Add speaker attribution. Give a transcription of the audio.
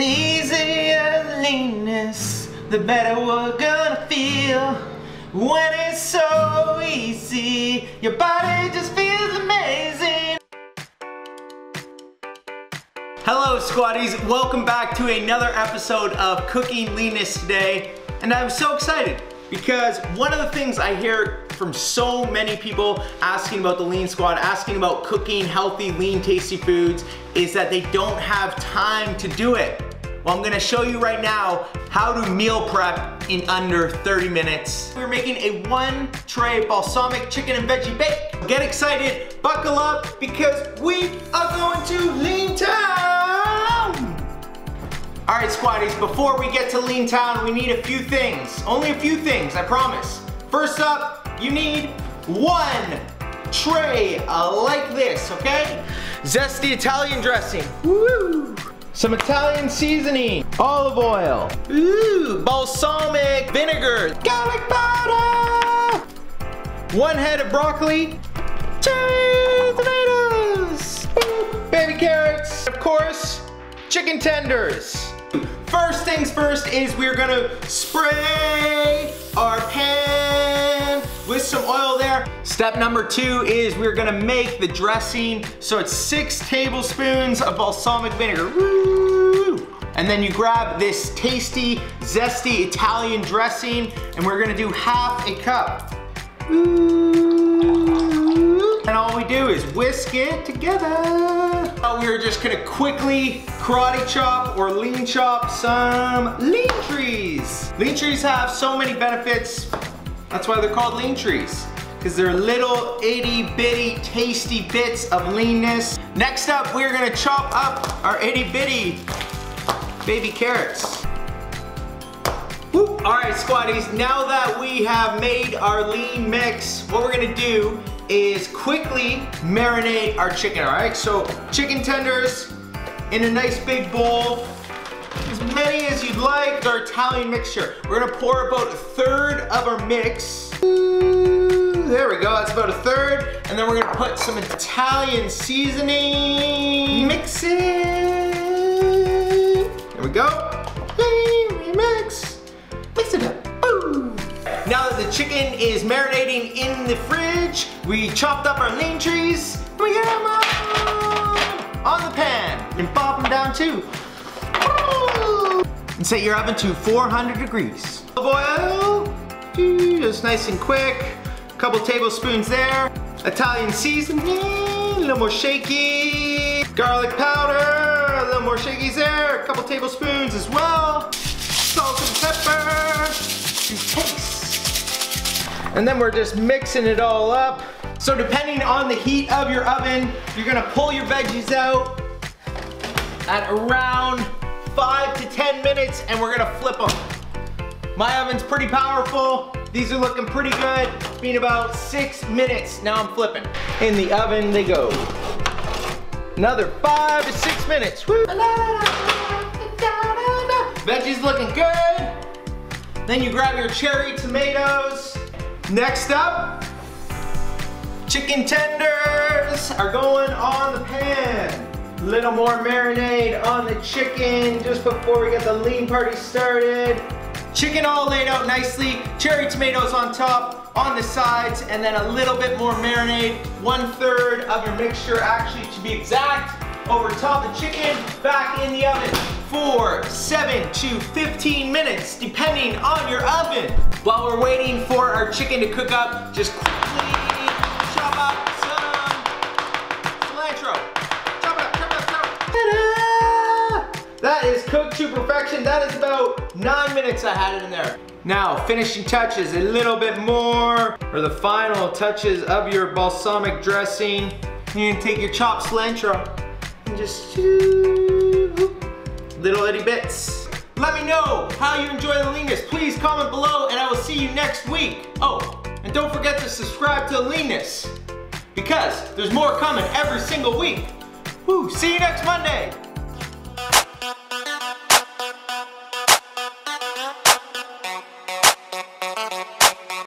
Speaker 1: The easier the leanness, the better we're gonna feel. When it's so easy, your body just feels amazing. Hello squaddies, welcome back to another episode of Cooking Leanness today. And I'm so excited because one of the things I hear from so many people asking about the Leansquad, asking about cooking healthy, lean, tasty foods, is that they don't have time to do it. Well, I'm gonna show you right now how to meal prep in under 30 minutes. We're making a 1-tray balsamic chicken and veggie bake. Get excited, buckle up, because we are going to Lean Town! All right, squaddies, before we get to Lean Town, we need a few things. Only a few things, I promise. First up, you need 1 tray like this, okay? Zesty Italian dressing. Woo! Some Italian seasoning, olive oil, ooh, balsamic vinegar, garlic powder, 1 head of broccoli, cherry tomatoes, baby carrots, of course, chicken tenders. First things first is we're gonna spray our pan with some oil there. Step number 2 is we're gonna make the dressing. So it's 6 tablespoons of balsamic vinegar. Woo! And then you grab this tasty, zesty Italian dressing and we're gonna do half a cup. Woo! And all we do is whisk it together. We're just gonna quickly karate chop or lean chop some lean trees. Lean trees have so many benefits. That's why they're called lean trees, because they're little itty bitty tasty bits of leanness. Next up, we're gonna chop up our itty bitty baby carrots. Woo. All right, squaddies, now that we have made our lean mix, what we're gonna do is quickly marinate our chicken, all right? So chicken tenders in a nice big bowl, as many as you'd like. Our Italian mixture. We're gonna pour about 1/3 of our mix. Ooh, there we go, that's about 1/3. And then we're gonna put some Italian seasoning. Mix it. There we go. Mix. Mix it up. Boom. Now that the chicken is marinating in the fridge, we chopped up our lean trees. We get them on the pan and pop them down too. And set your oven to 400 degrees. Olive oil, just nice and quick. A couple tablespoons there. Italian seasoning, a little more shaky. Garlic powder, a little more shakies there. A couple tablespoons as well. Salt and pepper to taste. And then we're just mixing it all up. So depending on the heat of your oven, you're gonna pull your veggies out at around 5 to 10 minutes and we're gonna flip them. My oven's pretty powerful. These are looking pretty good. It's been about 6 minutes. Now I'm flipping. In the oven they go. Another 5 to 6 minutes. Woo. Veggies looking good. Then you grab your cherry tomatoes. Next up, chicken tenders are going on the pan. Little more marinade on the chicken just before we get the lean party started. Chicken all laid out nicely, cherry tomatoes on top, on the sides, and then a little bit more marinade, 1/3 of your mixture, actually to be exact, over top the chicken, back in the oven for 7 to 15 minutes, depending on your oven. While we're waiting for our chicken to cook up, just quickly chop up some cilantro. Chop it up, chop it up, chop it up. That is cooked to perfection. That is about 9 minutes I had it in there. Now, finishing touches, a little bit more, or the final touches of your balsamic dressing. You can take your chopped cilantro and just little itty bits. Let me know how you enjoy the leanness. Please comment below and I will see you next week. Oh, and don't forget to subscribe to Leanness because there's more coming every single week. Woo, see you next Monday.